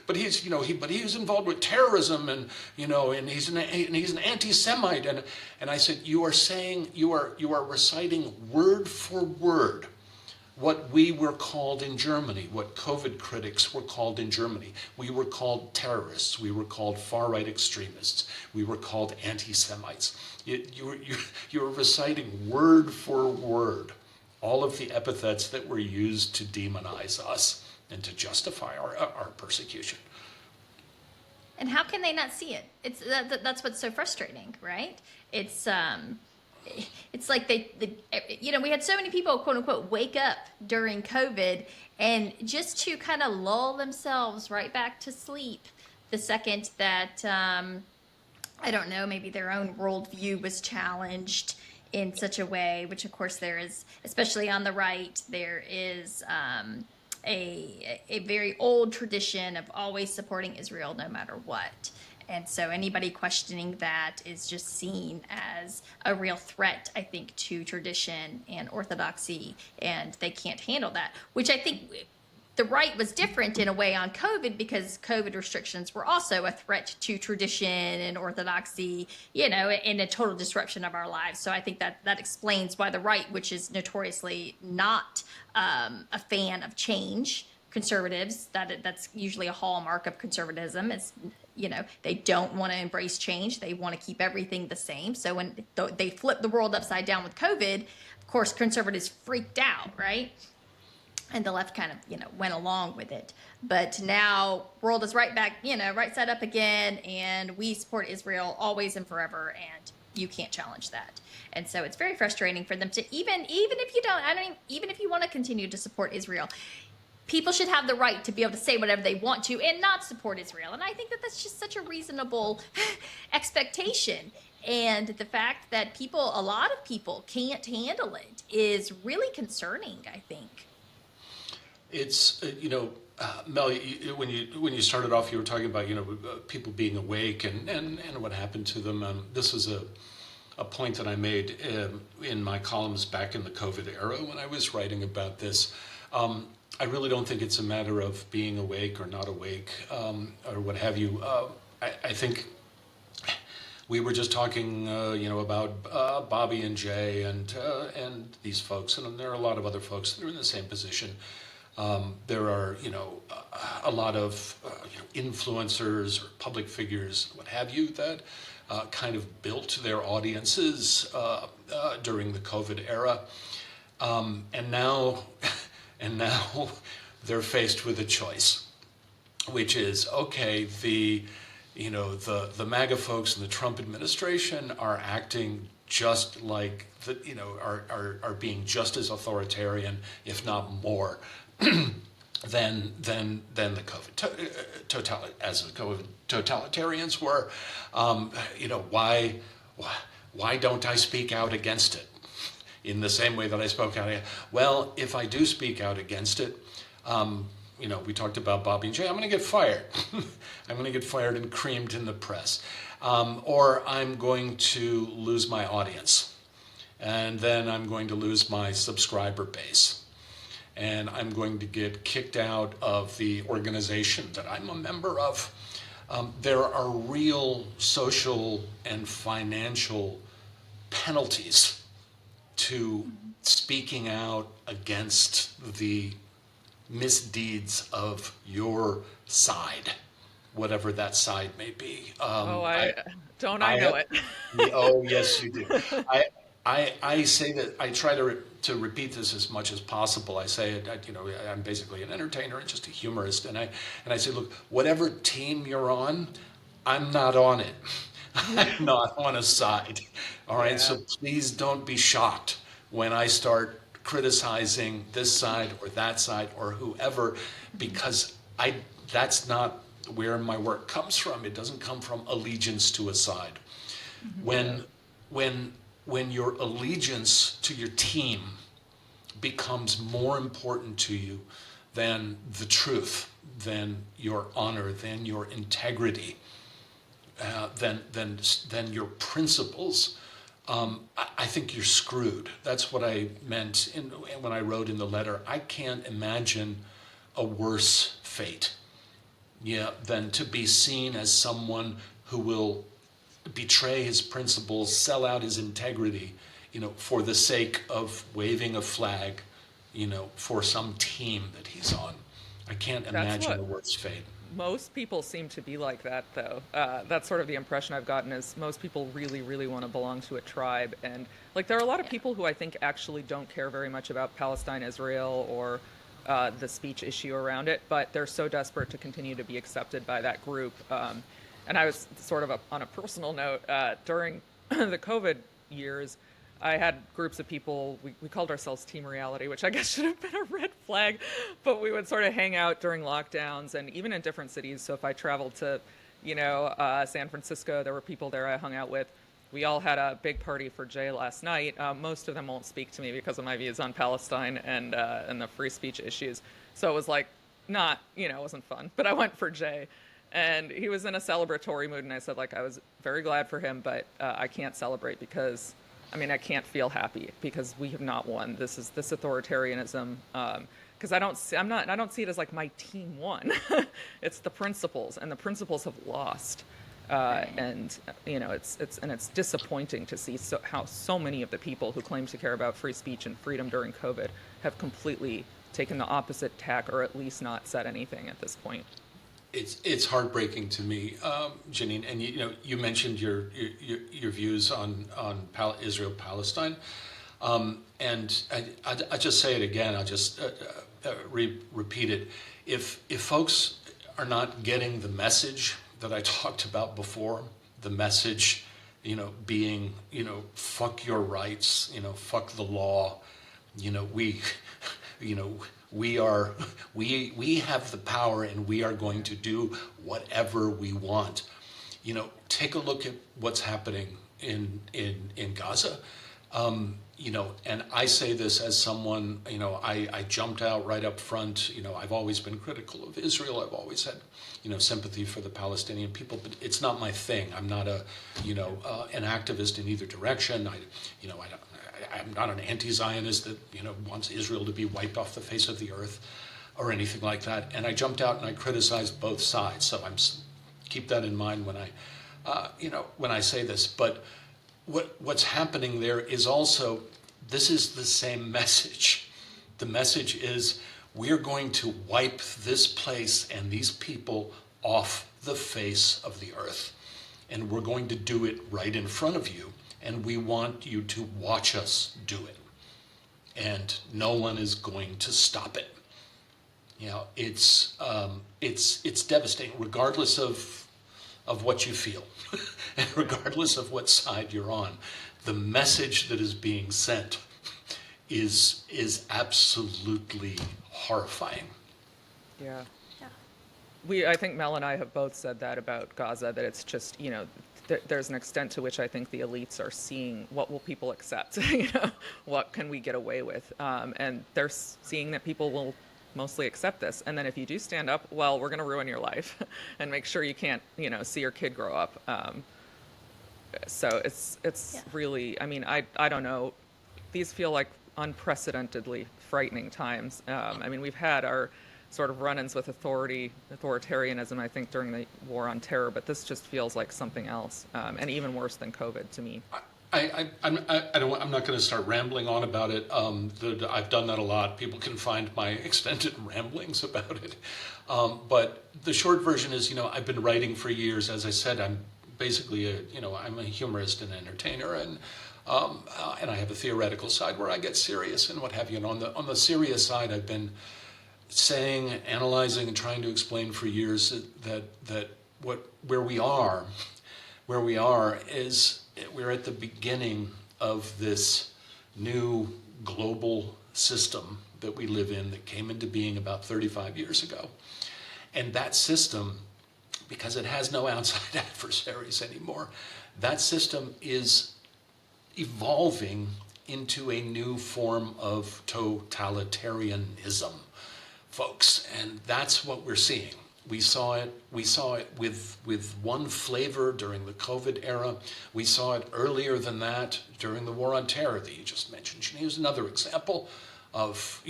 but he's involved with terrorism, and he's an anti-Semite, and I said, you are reciting word for word what we were called in Germany, what COVID critics were called in Germany. We were called terrorists. We were called far-right extremists. We were called anti-Semites. You're reciting word for word all of the epithets that were used to demonize us and to justify our persecution. And how can they not see it? That's what's so frustrating, right? It's like we had so many people, quote unquote, wake up during COVID, and just to kind of lull themselves right back to sleep the second that, I don't know, maybe their own worldview was challenged in such a way, which of course there is, especially on the right, there is a very old tradition of always supporting Israel no matter what. And so anybody questioning that is just seen as a real threat, I think, to tradition and orthodoxy, and they can't handle that, which I think the right was different in a way on COVID, because COVID restrictions were also a threat to tradition and orthodoxy, and a total disruption of our lives. So I think that explains why the right, which is notoriously not a fan of change, conservatives, that's usually a hallmark of conservatism, is they don't want to embrace change. They want to keep everything the same. So when they flip the world upside down with COVID, of course, conservatives freaked out, right? and the left kind of, went along with it. But now world is right back, right side up again, and we support Israel always and forever, and you can't challenge that. And so it's very frustrating for them to even if you even if you want to continue to support Israel, people should have the right to be able to say whatever they want to and not support Israel. And I think that that's just such a reasonable expectation. And the fact that a lot of people can't handle it is really concerning, I think. It's, Mel, when you started off, you were talking about, people being awake and what happened to them. This was a point that I made in my columns back in the COVID era when I was writing about this. I really don't think it's a matter of being awake or not awake, or what have you. I think we were just talking, about Bobby and Jay and these folks, and there are a lot of other folks that are in the same position. There are, a lot of influencers or public figures, what have you, that kind of built their audiences during the COVID era, and now they're faced with a choice, which is, okay, the MAGA folks in the Trump administration are acting just like are being just as authoritarian, if not more, than the COVID as the COVID totalitarians were. Why don't I speak out against it in the same way that I spoke out? Well, if I do speak out against it, we talked about Bobby and Jay, I'm going to get fired. I'm going to get fired and creamed in the press. Or I'm going to lose my audience. And then I'm going to lose my subscriber base. And I'm going to get kicked out of the organization that I'm a member of. There are real social and financial penalties to speaking out against the misdeeds of your side, whatever that side may be. I know it. Oh, yes, you do. I say that I try to repeat this as much as possible. I say it, I'm basically an entertainer and just a humorist, and I say, look, whatever team you're on, I'm not on it. I'm not on a side. All right, so please don't be shocked when I start criticizing this side or that side or whoever, because that's not where my work comes from. It doesn't come from allegiance to a side. When your allegiance to your team becomes more important to you than the truth, than your honor, than your integrity, than your principles, I think you're screwed. That's what I meant when I wrote in the letter. I can't imagine a worse fate, than to be seen as someone who will betray his principles, sell out his integrity, for the sake of waving a flag, for some team that he's on. I can't imagine a worse fate. Most people seem to be like that, though. That's sort of the impression I've gotten, is most people really, really want to belong to a tribe. And there are a lot of people who I think actually don't care very much about Palestine, Israel, or the speech issue around it, but they're so desperate to continue to be accepted by that group. And I was sort of on a personal note, during the COVID years, I had groups of people, we called ourselves Team Reality, which I guess should have been a red flag, but we would sort of hang out during lockdowns and even in different cities. So if I traveled to, San Francisco, there were people there I hung out with. We all had a big party for Jay last night. Most of them won't speak to me because of my views on Palestine and the free speech issues. So it was it wasn't fun, but I went for Jay. And he was in a celebratory mood, and I said, I was very glad for him, but I can't celebrate because, I can't feel happy because we have not won. This authoritarianism, because I don't see it as my team won. It's the principles, and the principles have lost. And it's disappointing to see how so many of the people who claim to care about free speech and freedom during COVID have completely taken the opposite tack, or at least not said anything at this point. It's heartbreaking to me, Jenin, and you mentioned your views on Israel Palestine, and I just say it again. repeat it. If folks are not getting the message that I talked about before, the message, being, fuck your rights, fuck the law, we, we have the power and we are going to do whatever we want. Take a look at what's happening in Gaza. And I say this as someone, I jumped out right up front. I've always been critical of Israel. I've always had, sympathy for the Palestinian people, but it's not my thing. I'm not an activist in either direction. I'm not an anti-Zionist that, wants Israel to be wiped off the face of the earth or anything like that. And I jumped out and I criticized both sides. So keep that in mind when I say this. But what's happening there is also, this is the same message. The message is, we're going to wipe this place and these people off the face of the earth. And we're going to do it right in front of you. And we want you to watch us do it. And no one is going to stop it. It's devastating, regardless of what you feel, and regardless of what side you're on. The message that is being sent is absolutely horrifying. Yeah. I think Mel and I have both said that about Gaza, that it's just, there's an extent to which I think the elites are seeing what will people accept, what can we get away with? And they're seeing that people will mostly accept this. And then if you do stand up, well, we're going to ruin your life and make sure you can't, see your kid grow up. So it's really, I don't know. These feel like unprecedentedly frightening times. We've had our sort of run-ins with authoritarianism, I think, during the war on terror, but this just feels like something else, and even worse than COVID to me. I'm not going to start rambling on about it. I've done that a lot. People can find my extended ramblings about it. But the short version is, I've been writing for years. As I said, I'm basically I'm a humorist and entertainer, and I have a theoretical side where I get serious and what have you. And on the serious side, I've been saying, analyzing, and trying to explain for years that where we are is we're at the beginning of this new global system that we live in that came into being about 35 years ago. And that system, because it has no outside adversaries anymore, that system is evolving into a new form of totalitarianism, folks. And that's what we're seeing. We saw it with one flavor during the COVID era. We saw it earlier than that during the war on terror that you just mentioned. Here's another example of,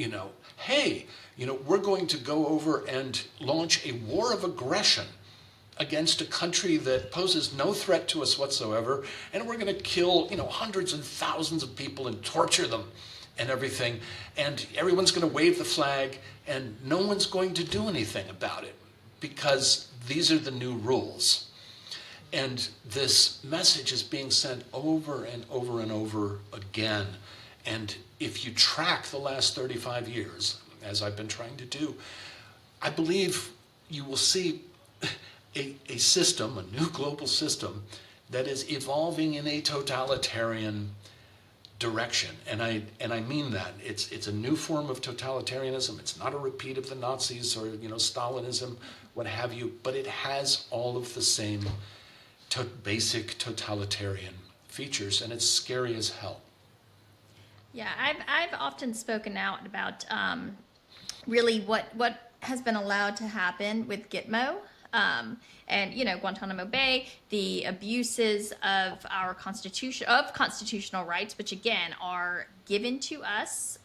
hey, we're going to go over and launch a war of aggression against a country that poses no threat to us whatsoever, and we're going to kill, hundreds and thousands of people and torture them and everything, and everyone's going to wave the flag, and no one's going to do anything about it, because these are the new rules. And this message is being sent over and over and over again. And if you track the last 35 years, as I've been trying to do, I believe you will see a system, a new global system, that is evolving in a totalitarian direction. And I mean that. It's a new form of totalitarianism. It's not a repeat of the Nazis or Stalinism, what have you, but it has all of the same basic totalitarian features, and it's scary as hell. Yeah, I've often spoken out about really what has been allowed to happen with Gitmo. And Guantanamo Bay, the abuses of our constitutional rights, which again are given to us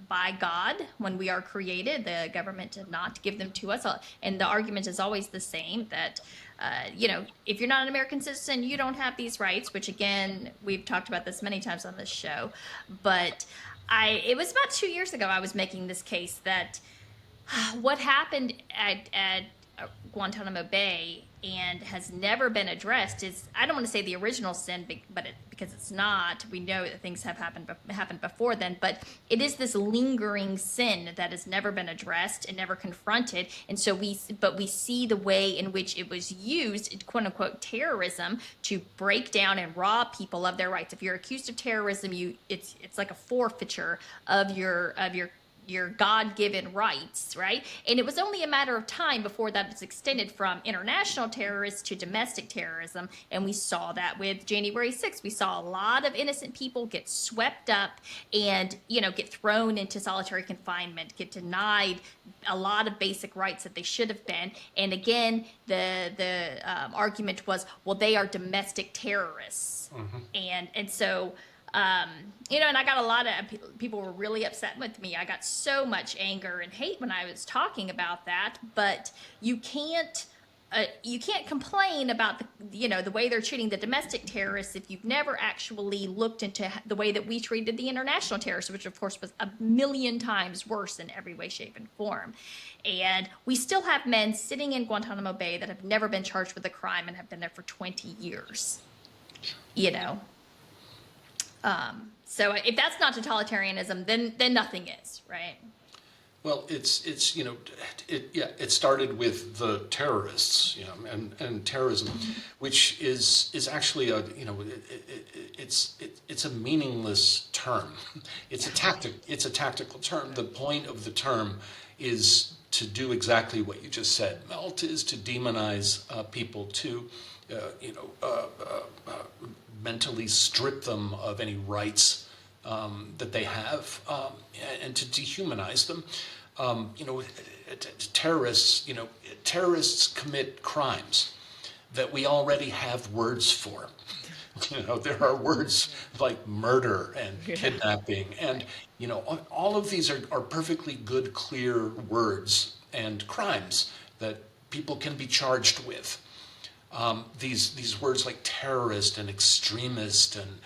by God when we are created. The government did not give them to us, and the argument is always the same that if you're not an American citizen, you don't have these rights. Which again, we've talked about this many times on this show, but it was about 2 years ago I was making this case that what happened at Guantanamo Bay and has never been addressed is, I don't want to say the original sin, but because it's not. We know that things have happened before then, but it is this lingering sin that has never been addressed and never confronted. And so we see the way in which it was used, quote unquote, terrorism, to break down and rob people of their rights. If you're accused of terrorism, it's like a forfeiture of your God-given rights, right? And it was only a matter of time before that was extended from international terrorists to domestic terrorism. And we saw that with January 6th. We saw a lot of innocent people get swept up and, get thrown into solitary confinement, get denied a lot of basic rights that they should have been. And again, the argument was, well, they are domestic terrorists. And so, and I got a lot of people were really upset with me. I got so much anger and hate when I was talking about that, but you can't complain about the way they're treating the domestic terrorists if you've never actually looked into the way that we treated the international terrorists, which of course was a million times worse in every way, shape, and form. And we still have men sitting in Guantanamo Bay that have never been charged with a crime and have been there for 20 years. So if that's not totalitarianism, then nothing is, right? Well, it started with the terrorists, and terrorism, which is actually it's a meaningless term. It's a tactical term. The point of the term is to do exactly what you just said, Mel, is to demonize people, to mentally strip them of any rights that they have, and to dehumanize them. Terrorists commit crimes that we already have words for. There are words like murder and kidnapping, and all of these are perfectly good, clear words and crimes that people can be charged with. These words like terrorist and extremist and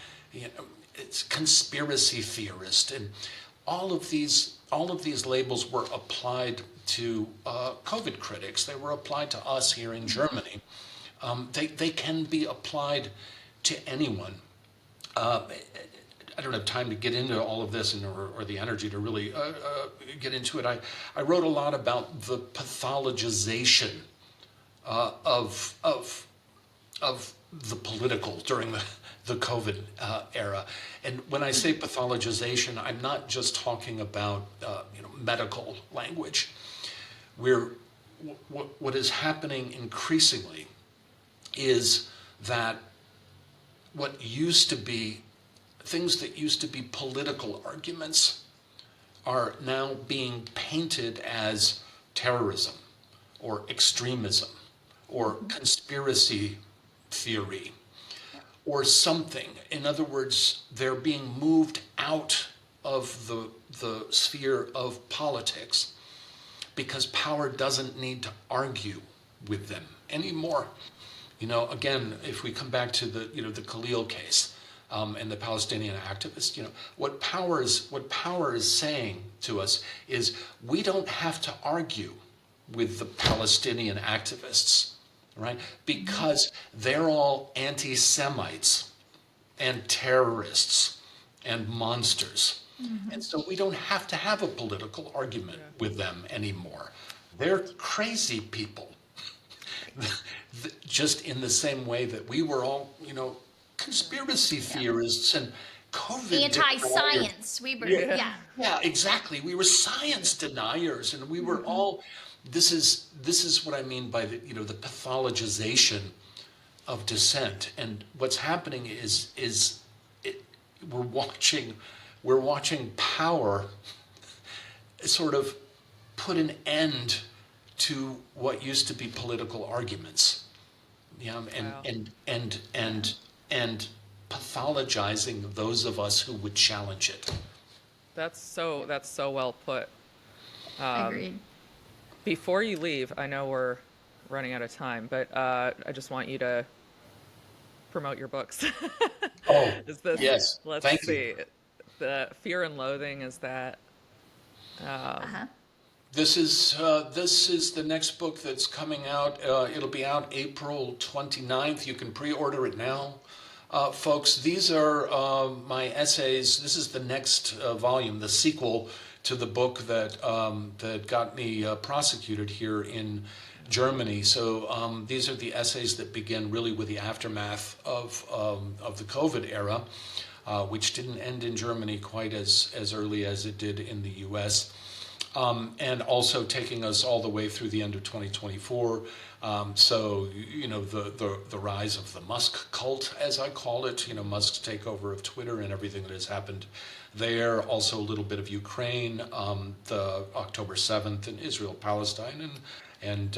it's conspiracy theorist, and all of these labels were applied to COVID critics. They were applied to us here in Germany. They can be applied to anyone. I don't have time to get into all of this or the energy to really get into it. I wrote a lot about the pathologization of the political during the COVID era. And when I say pathologization, I'm not just talking about medical language. What is happening increasingly is that what used to be things that used to be political arguments are now being painted as terrorism or extremism or conspiracy theory or something. In other words, they're being moved out of the sphere of politics because power doesn't need to argue with them anymore. Again, if we come back to the Khalil case and the Palestinian activists, what power is saying to us is we don't have to argue with the Palestinian activists, right? Because they're all anti-Semites and terrorists and monsters. Mm-hmm. And so we don't have to have a political argument with them anymore. They're crazy people. Just in the same way that we were all, conspiracy theorists and COVID anti-science. We were, yeah, exactly. We were science deniers, and we were all. This is what I mean by the pathologization of dissent. And what's happening is we're watching power sort of put an end to what used to be political arguments, and pathologizing those of us who would challenge it. That's so well put. Agreed. Before you leave, I know we're running out of time, but I just want you to promote your books. Oh, yes. Thank you. The Fear and Loathing, is that? This is the next book that's coming out. It'll be out April 29th. You can pre-order it now. Folks, these are my essays. This is the next volume, the sequel to the book that that got me prosecuted here in Germany. So these are the essays that begin really with the aftermath of the COVID era, which didn't end in Germany quite as early as it did in the U.S. And also taking us all the way through the end of 2024. So, you know, the rise of the Musk cult, as I call it, you know, Musk's takeover of Twitter and everything that has happened there. Also a little bit of Ukraine, the October 7th in Israel, Palestine, and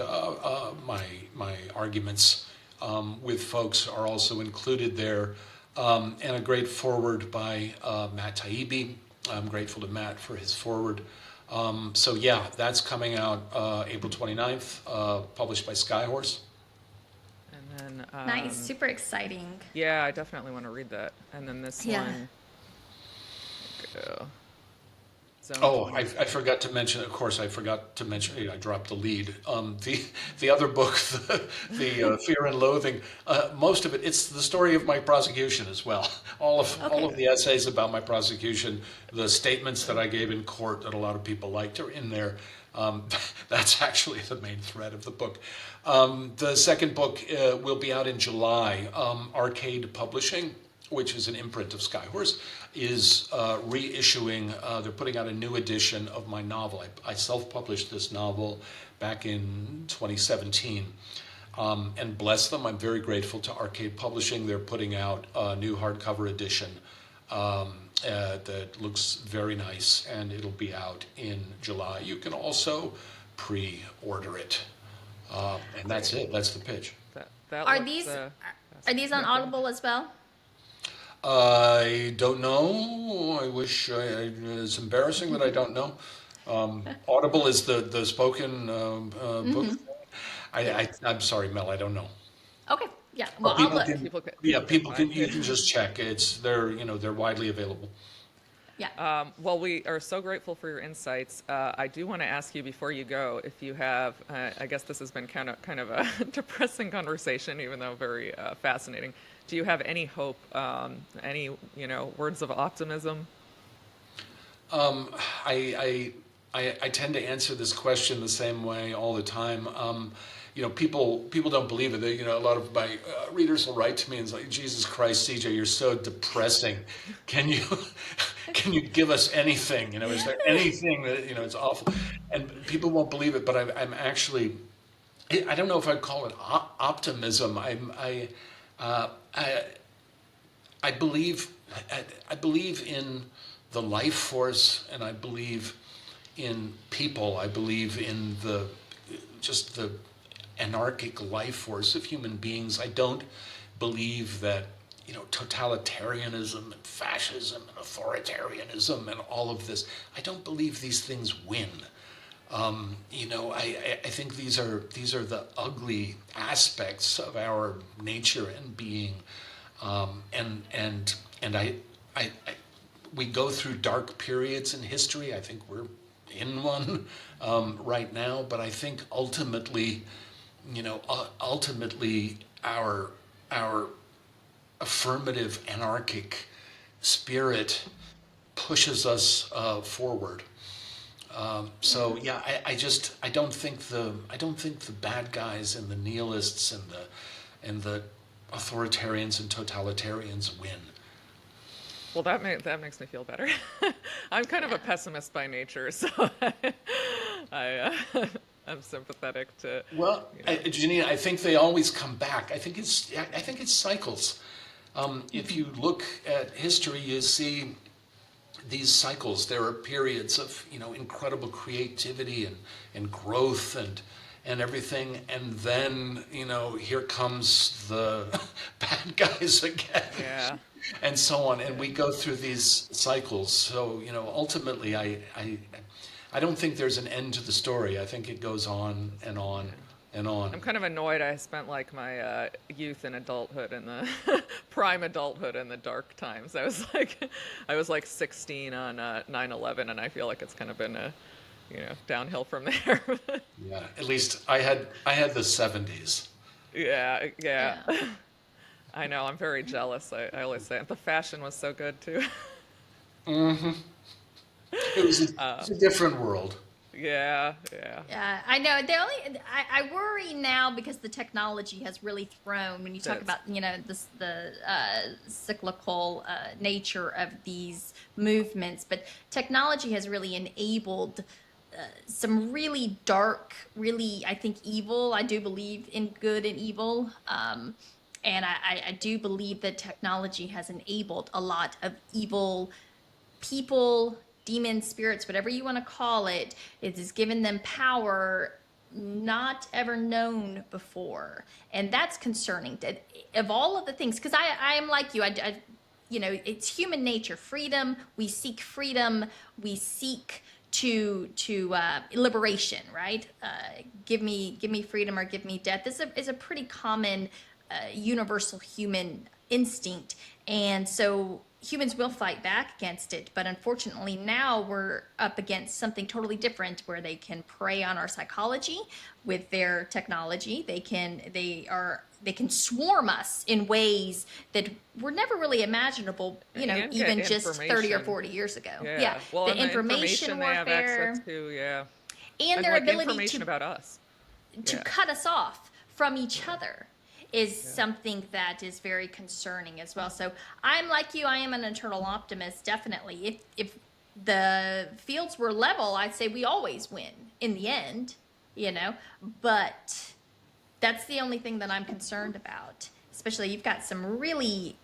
my arguments with folks are also included there. And a great foreword by Matt Taibbi. I'm grateful to Matt for his foreword. So yeah, that's coming out April 29th, published by Skyhorse. And then Nice, super exciting. yeah, I definitely want to read that. And then this Yeah. one, go. Zone Oh, 20. I forgot to mention. Of course, I forgot to mention. I dropped the lead. The other book, the Fear and Loathing. Most of it, it's the story of my prosecution as well. All of the essays about my prosecution, the statements that I gave in court that a lot of people liked are in there. That's actually the main thread of the book. The second book will be out in July. Arcade Publishing, which is an imprint of Skyhorse, is reissuing, they're putting out a new edition of my novel. I self-published this novel back in 2017. And bless them, I'm very grateful to Arcade Publishing. They're putting out a new hardcover edition that looks very nice, and it'll be out in July. You can also pre-order it. And that's it, that's the pitch. That Are looks, these uh, are these on Audible as well? I don't know. I wish it's embarrassing that I don't know. Audible is the spoken book. I'm sorry, Mel. I don't know. Okay, yeah. Well, I'll People look. can, People can- yeah, people can. find You it. can just check. They're widely available. Yeah. Well, we are so grateful for your insights. I do want to ask you before you go if you have. I guess this has been kind of a depressing conversation, even though very fascinating. Do you have any hope? Any words of optimism? I tend to answer this question the same way all the time. People don't believe it. They, a lot of my readers will write to me and it's like, Jesus Christ, CJ, you're so depressing. Can you give us anything? Is there anything that it's awful? And people won't believe it, but I'm actually, I don't know if I'd call it optimism. I believe in the life force, and I believe in people. I believe in the anarchic life force of human beings. I don't believe that totalitarianism and fascism and authoritarianism and all of this. I don't believe these things win. I think these are the ugly aspects of our nature and being, and we go through dark periods in history. I think we're in one right now, but I think ultimately, our affirmative anarchic spirit pushes us forward. So yeah, I don't think the bad guys and the nihilists and the authoritarians and totalitarians win. Well, that makes me feel better. I'm kind of a pessimist by nature, so I'm sympathetic to. Well, Jenin, I think they always come back. I think it's cycles. If you look at history, you see these cycles. There are periods of incredible creativity and growth and everything, and then here comes the bad guys again. Yeah. And so on, and we go through these cycles. So ultimately, I don't think there's an end to the story. I think it goes on and on and on. I'm kind of annoyed. I spent like my youth and adulthood and the prime adulthood in the dark times. I was like 16 on 9/11, and I feel like it's kind of been downhill from there. Yeah, at least I had the 70s. Yeah, yeah. Yeah. I know. I'm very jealous. I always say it. The fashion was so good too. It's a different world. Yeah, yeah. Yeah, I know. I worry now because the technology has really thrown. When you talk That's- about the cyclical nature of these movements, but technology has really enabled some really dark, really I think evil. I do believe in good and evil, and I do believe that technology has enabled a lot of evil people, demons, spirits, whatever you want to call it. It has given them power not ever known before, and that's concerning. That of all of the things, because I am like you, it's human nature. Freedom. We seek freedom. We seek to liberation. Right. Give me freedom or give me death. This is a pretty common universal human instinct, and so humans will fight back against it. But unfortunately now we're up against something totally different, where they can prey on our psychology with their technology. They can swarm us in ways that were never really imaginable, And even get just 30 or information. 40 years ago. Yeah. Well, The and information they have warfare access to, yeah. and their like ability information to about us. to Yeah. cut us off from each other is something that is very concerning as well. So I'm like you, I am an eternal optimist, definitely. If the fields were level, I'd say we always win in the end, but that's the only thing that I'm concerned about. Especially you've got some really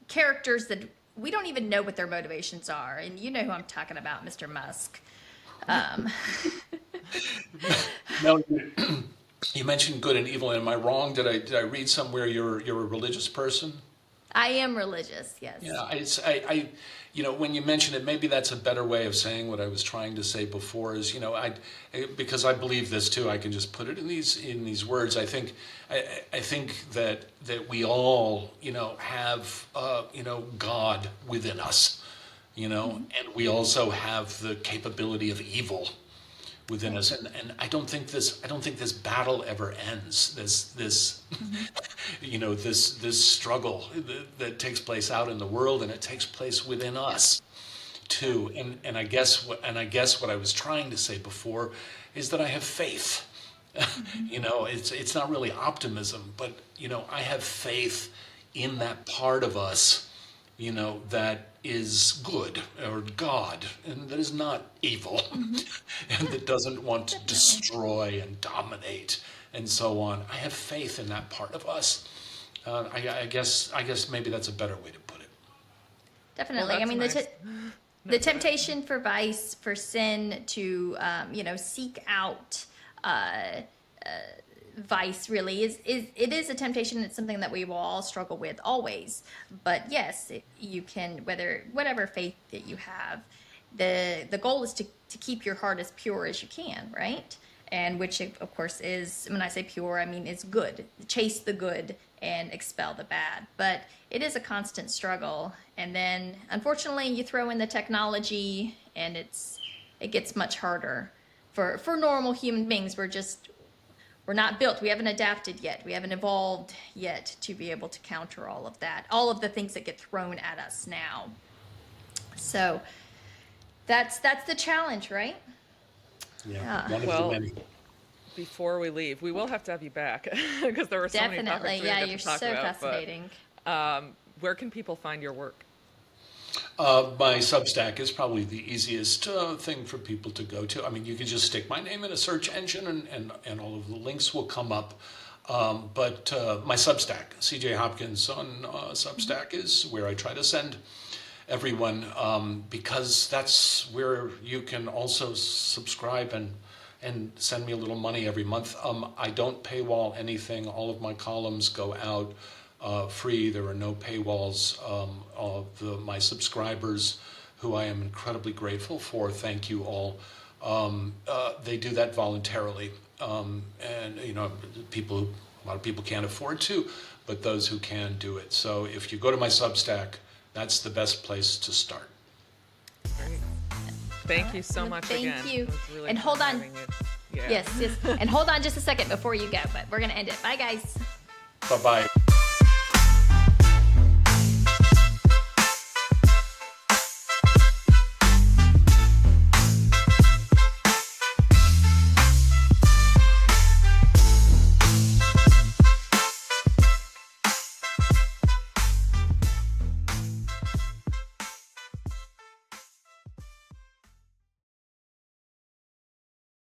characters that we don't even know what their motivations are. And you know who I'm talking about, Mr. Musk. Mel, you mentioned good and evil. Am I wrong? Did I read somewhere you're a religious person? I am religious, yes. Yeah, when you mention it, maybe that's a better way of saying what I was trying to say before. Is because I believe this too. I can just put it in these words. I think that we all have God within us, and we also have the capability of evil within us, and I don't think this battle ever ends. This this struggle that takes place out in the world, and it takes place within us too. And I guess what I was trying to say before is that I have faith. It's not really optimism, but I have faith in that part of us that is good, or God, and that is not evil, and that doesn't want to destroy and dominate and so on. I have faith in that part of us. I guess maybe that's a better way to put it. Definitely. Well, I mean, that's nice. the temptation for vice, for sin to, seek out vice really it is a temptation. It's something that we will all struggle with always. But yes, you can, whatever faith that you have, the goal is to keep your heart as pure as you can, right? And which of course is, when I say pure, I mean it's good. Chase the good and expel the bad. But it is a constant struggle. And then unfortunately you throw in the technology and it gets much harder for normal human beings. We're not built. We haven't adapted yet. We haven't evolved yet to be able to counter all of that, all of the things that get thrown at us now. So that's the challenge, right? Yeah, one of Well, the many. Before we leave, we will have to have you back because there were so many topics Definitely. we Yeah, didn't you're talk so about, but, fascinating. where can people find your work? My Substack is probably the easiest thing for people to go to. I mean, you can just stick my name in a search engine and all of the links will come up. But my Substack, CJ Hopkins on Substack, is where I try to send everyone, because that's where you can also subscribe and send me a little money every month. I don't paywall anything. All of my columns go out free. There are no paywalls. My subscribers, who I am incredibly grateful for, thank you all, they do that voluntarily. And a lot of people can't afford to, but those who can do it. So if you go to my Substack, that's the best place to start. Great. Thank you so much Thank again. you. It was really And fun hold on. having it. Yeah. Yes. And hold on just a second before you go, but we're going to end it. Bye, guys. Bye-bye.